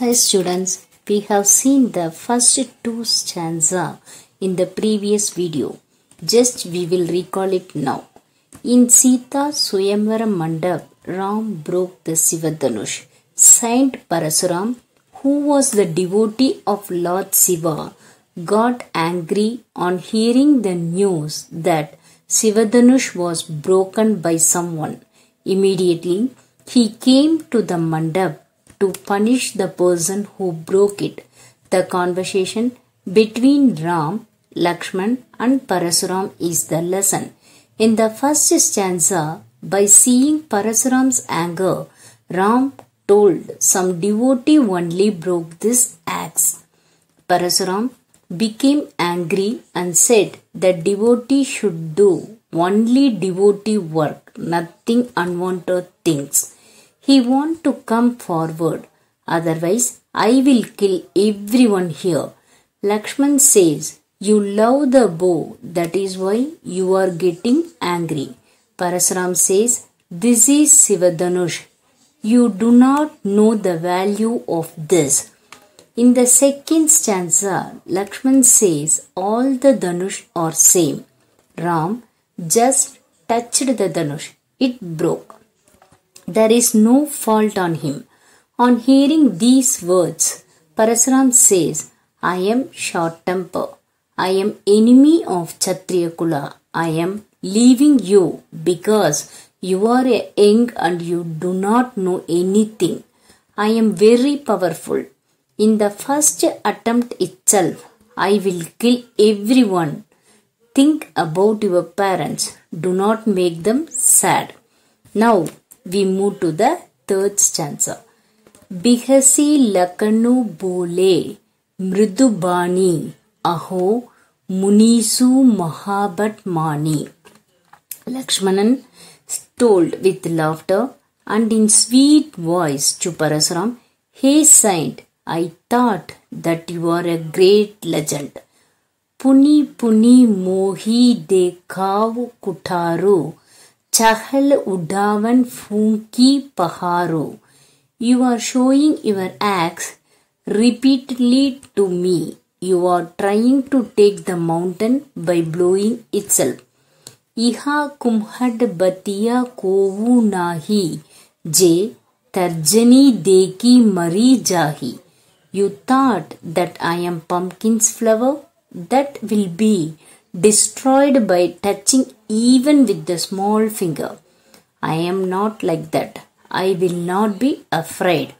Hi students, we have seen the first two stanza in the previous video. Just we will recall it now. In Sita Swayamvara Mandap, Ram broke the Sivadhanush. Saint Parasuram, who was the devotee of Lord Shiva, got angry on hearing the news that Sivadhanush was broken by someone. Immediately, he came to the mandap to punish the person who broke it. The conversation between Ram, Lakshman and Parasuram is the lesson. In the first stanza, by seeing Parasuram's anger, Ram told some devotee only broke this axe. Parasuram became angry and said that devotee should do only devotee work, nothing unwanted things. He want to come forward, otherwise I will kill everyone here. Lakshman says, you love the bow, that is why you are getting angry. Parasuram says, this is Sivadhanush. You do not know the value of this. In the second stanza, Lakshman says, all the Dhanush are same. Ram just touched the Dhanush. It broke. There is no fault on him. On hearing these words, Parasuram says, I am short-tempered. I am enemy of Kshatriya Kula. I am leaving you because you are young and you do not know anything. I am very powerful. In the first attempt itself, I will kill everyone. Think about your parents. Do not make them sad. Now, we move to the third stanza. Bihasi lakanu bole mridubani aho munisu mahabat mani. Lakshmanan told with laughter and in sweet voice to Parasuram, Hey saint, I thought that you are a great legend. Puni puni mohi dekhav kutaru Chahal Udavan Funki Paharu. You are showing your axe repeatedly to me. You are trying to take the mountain by blowing itself. Iha kumhad batiya kovu nahi je tarjani deki mari jahi. You thought that I am pumpkin's flower that will be destroyed by touching even with the small finger. I am not like that. I will not be afraid.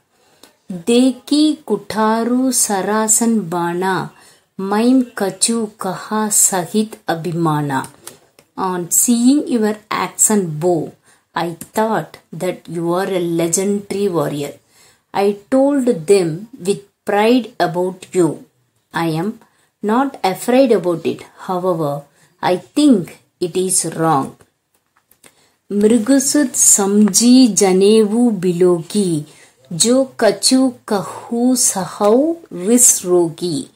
Deki kutaru sarasan bana main kachu kaha sahit abhimana. On seeing your axe and bow, I thought that you are a legendary warrior. I told them with pride about you. I am not afraid about it. However, I think it is wrong. Mrigusut samji janevu bilogi jo kachu kahu sahau risrogi.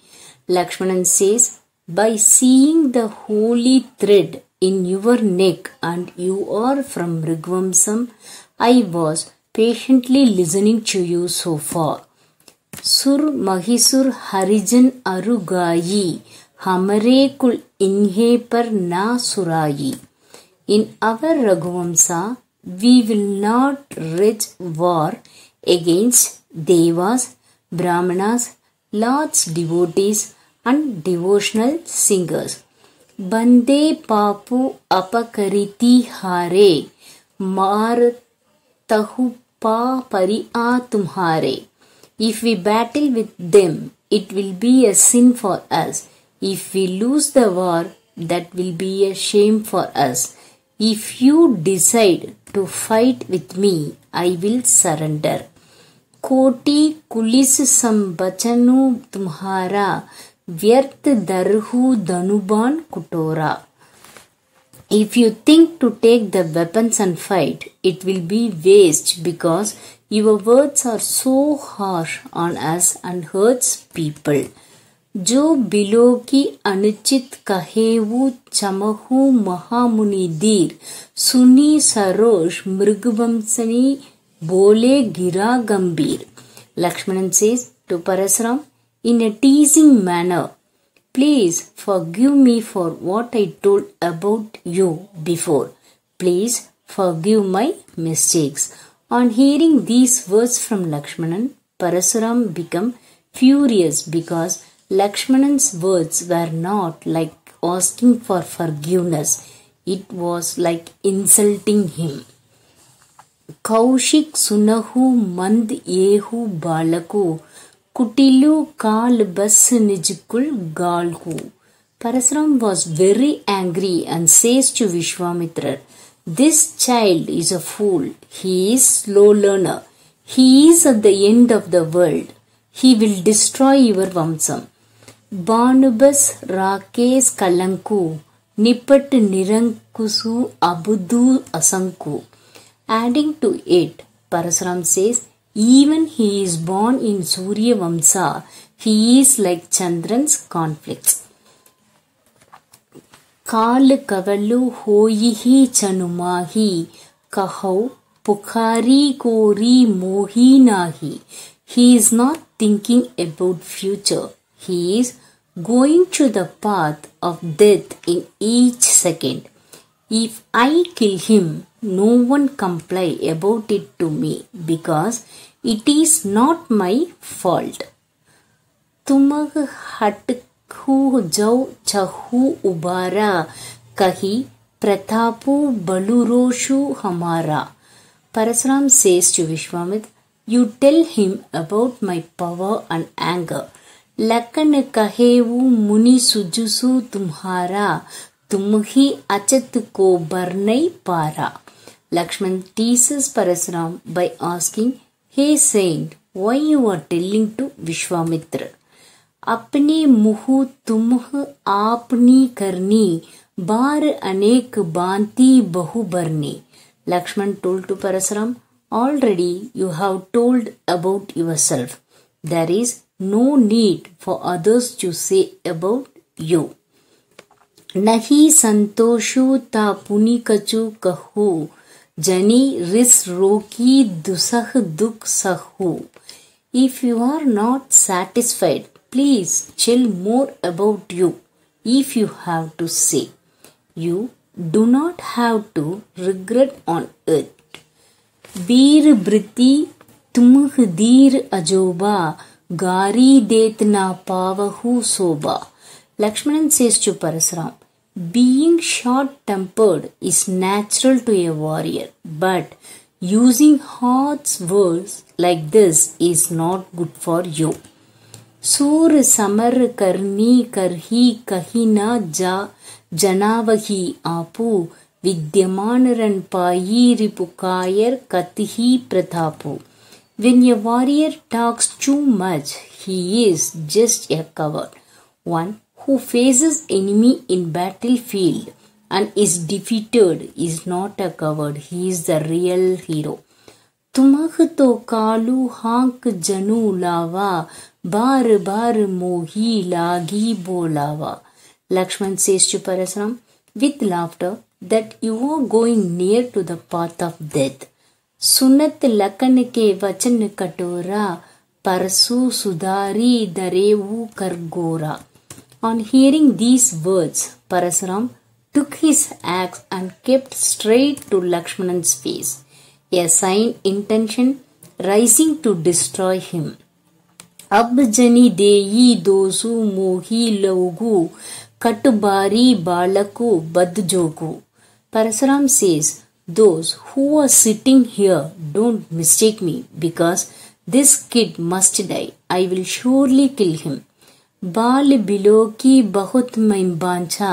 Lakshmanan says, by seeing the holy thread in your neck and you are from Mrigvamsam, I was patiently listening to you so far. Sur Mahisur Harijan Arugayi Hamare Kul Inhe Par Na Surayi. In our Raghuvamsa, we will not wage war against Devas, Brahmanas, Lord's devotees and devotional singers. Bande Papu Apakariti Hare Mar Tahu Pa Pari'a Tumhare. If we battle with them, it will be a sin for us. If we lose the war, that will be a shame for us. If you decide to fight with me, I will surrender. Koti kulis sambachanu tumhara vyarth darhu danuban kutora. If you think to take the weapons and fight, it will be waste because your words are so harsh on us and hurts people. Jo bilo ki anuchit kahevu chamahu mahamuni dir suni sarosh mrigvamsani bole gira gambir. Lakshmanan says, to Parasuram in a teasing manner. Please forgive me for what I told about you before. Please forgive my mistakes. On hearing these words from Lakshmanan, Parasuram became furious because Lakshmanan's words were not like asking for forgiveness. It was like insulting him. Kaushik sunahu mand yehu balaku kutilu kal bas nijkul galhu. Parasuram was very angry and says to Vishwamitra, "This child is a fool. He is slow learner. He is at the end of the world. He will destroy your Vamsam. Banubas Rakes Kalanku, Nipat Nirankusu Abudu Asanku." Adding to it, Parasuram says, even he is born in Surya Vamsa, he is like Chandran's conflicts. Kal Kavalu Hoyihi Chanumahi, Kahau Pukhari Kori Mohinahi. He is not thinking about future. He is going to the path of death in each second. If I kill him, no one comply about it to me because it is not my fault. Tumag hatku jau chahu ubara kahi prathapu baluroshu hamara. Parasuram says to Vishwamitra, you tell him about my power and anger. Lakan kahevu muni sujusu tumhara, tumhi achat ko barnai para. Lakshman teases Parasuram by asking, "Hey saint, why you are telling to Vishwamitra? Apne muhu tumh apni karni, bar anek banti bahu barni." Lakshman told to Parasuram, already you have told about yourself. There is no need for others to say about you. Nahi santoshu ta punikachu kahu, jani ris roki dusah duk sahu. If you are not satisfied, please tell more about you if you have to say. You do not have to regret on earth. Veer briti tumh deer ajoba, gari detna pavahu soba. Lakshmanan says to Parasuram, being short-tempered is natural to a warrior, but using harsh words like this is not good for you. Sur samar karni karhi kahina ja janavahi apu, vidyamanaran payiri pukayar katihi prathapu. When a warrior talks too much, he is just a coward. One who faces enemy in battlefield and is defeated is not a coward. He is the real hero. Tumah to kalu hank janu lava, bar bar mohi lagi bolava. Lakshman says to Parasuram with laughter that you are going near to the path of death. Sunat lakan ke vachan katora, Parasu sudari darevu kargora. On hearing these words, Parasuram took his axe and kept straight to Lakshmanan's face, a sign intention rising to destroy him. Ab jani deyi dosu mohi logu, katubari balaku badjogu. Parasuram says, those who are sitting here, don't mistake me because this kid must die. I will surely kill him. बाल below की बहुत मैं बांछा,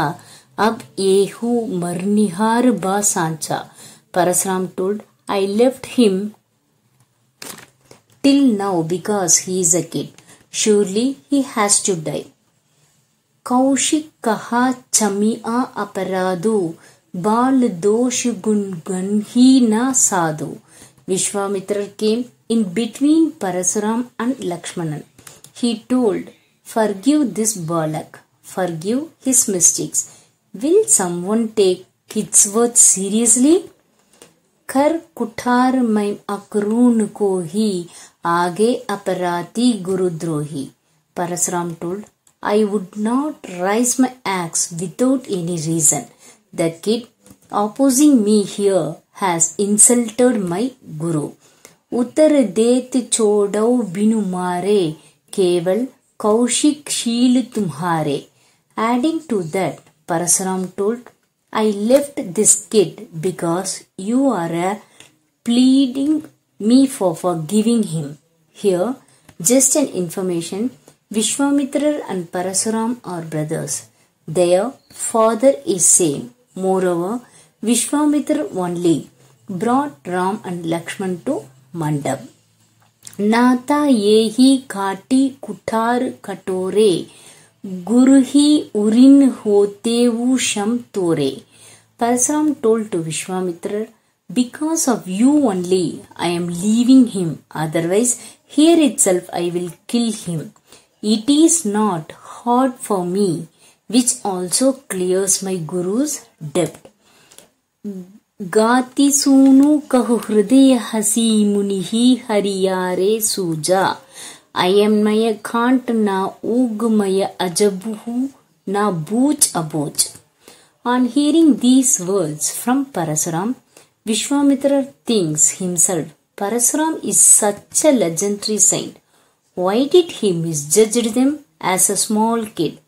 अब येहू मरनिहार बा सांचा. Parasuram told, I left him till now because he is a kid. Surely he has to die. Kaushik kaha chamia aparadu, बाल दोष गुण गणही ना साधु. Vishwamitra came in between Parasuram and Lakshmanan. He told, forgive this balak, forgive his mistakes. Will someone take his words seriously? Kar kuthar maim akrun ko hi Aage aparati gurudrohi. Parasuram told, I would not raise my axe without any reason. The kid opposing me here has insulted my guru. Uttar det chodau binu mare, keval kaushik sheel tumhare. Adding to that, Parasuram told, I left this kid because you are pleading me for forgiving him. Here, just an information, Vishwamitra and Parasuram are brothers. Their father is same. Moreover, Vishwamitra only brought Ram and Lakshman to Mandap. Nata yehi khati kutar katore, guruhi urin hotevu sham tore. Parasuram told to Vishwamitra, because of you only I am leaving him, otherwise here itself I will kill him. It is not hard for me, which also clears my guru's debt. Gati sunu kahu hridaya hasi munihi hariyare suja. Ayamnaya khant na ugmaya ajabuhu na booch aboch. On hearing these words from Parasuram, Vishwamitra thinks himself, Parasuram is such a legendary saint. Why did he misjudge them as a small kid?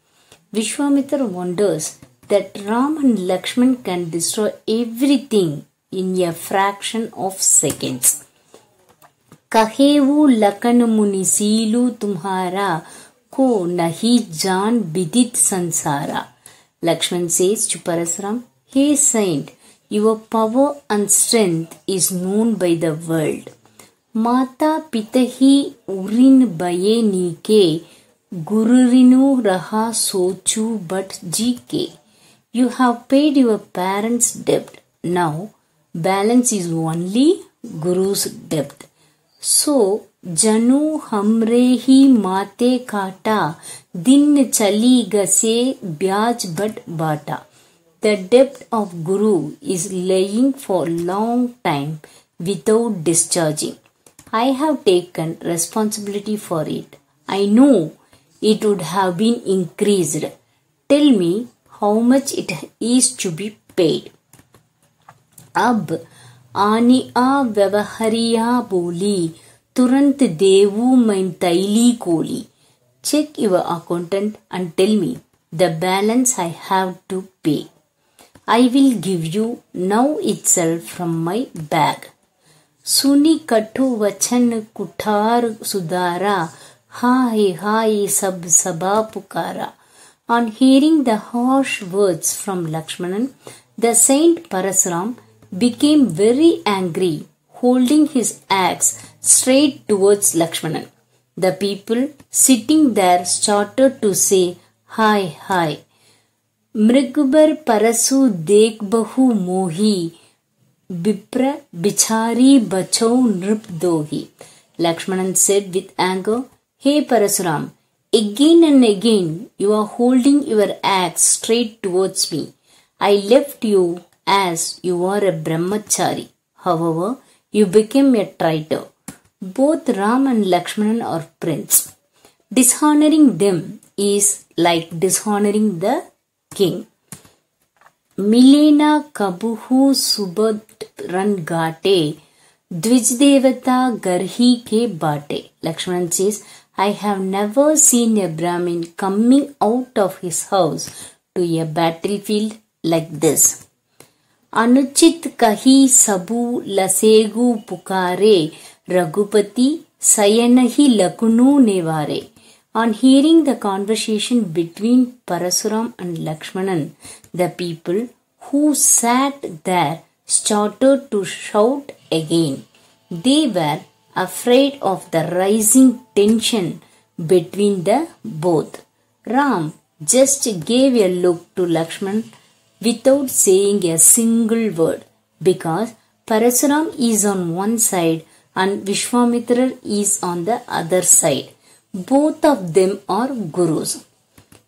Vishwamitra wonders that Ram and Lakshman can destroy everything in a fraction of seconds. Kahevu lakan muni siilu tumhara ko nahi jaan bidit sansara. Lakshman says to Parasuram, Hey saint, your power and strength is known by the world. Mata pitahi urin baye nike, gururinu raha sochu but jike. You have paid your parents' debt. Now, balance is only Guru's debt. So, Janu hamrehi mate kata, din chali gase byaj but bata. The debt of Guru is laying for long time without discharging. I have taken responsibility for it. I know it would have been increased. Tell me how much it is to be paid. Ab ani a vyavahariya boli, turant devu main taili koli. Check your accountant and tell me the balance I have to pay. I will give you now itself from my bag. Suni kattu vachan kutar sudara, hai sab sabha pukara. On hearing the harsh words from Lakshmanan, the saint Parasuram became very angry, holding his axe straight towards Lakshmanan. The people sitting there started to say, Hi. Mrigbar Parasu dekh bahu mohi, Bipra bichari bachau nrip dohi. Lakshmanan said with anger, Hey Parasuram, again and again you are holding your axe straight towards me. I left you as you are a brahmachari. However, you became a traitor. Both Ram and Lakshmanan are friends. Dishonoring them is like dishonoring the king. Milena kabuhu subad ran gate, Dvijdevata garhi ke bate. Lakshmanan says, I have never seen a Brahmin coming out of his house to a battlefield like this. Anuchit kahi sabu lasegu pukare, Raghupati sayanahi lakunu nevare. On hearing the conversation between Parasuram and Lakshmanan, the people who sat there started to shout again. They were afraid of the rising tension between the both. Ram just gave a look to Lakshman without saying a single word, because Parasuram is on one side and Vishwamitra is on the other side. Both of them are gurus.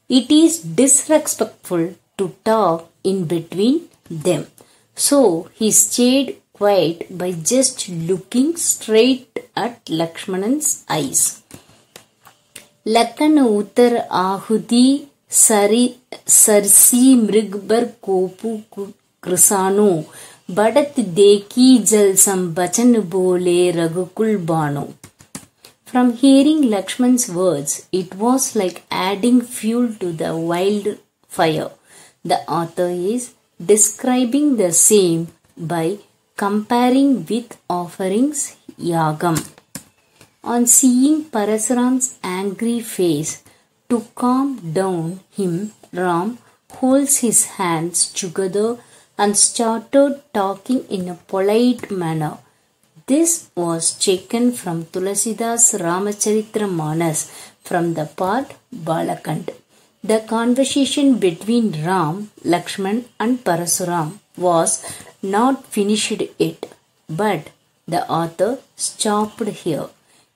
It is disrespectful to talk in between them. So he stayed quiet by just looking straight at Lakshmanan's eyes. Lakhan उतर आहुति Cersei मृगबर कोपु कृसानो बढ़त देखी जल संबचन बोले रघुकुल Bano. From hearing Lakshman's words, it was like adding fuel to the wildfire. The author is describing the same by comparing with offerings yagam. On seeing Parasuram's angry face, to calm down him, Ram holds his hands together and started talking in a polite manner. This was taken from Tulasidas Ramacharitra-Manas from the part Balakand. The conversation between Ram, Lakshman and Parasuram was not finished yet, but the author stopped here.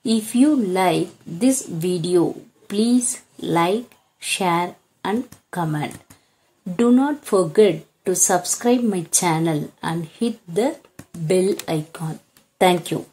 If you like this video, please like, share and comment. Do not forget to subscribe my channel and hit the bell icon. Thank you.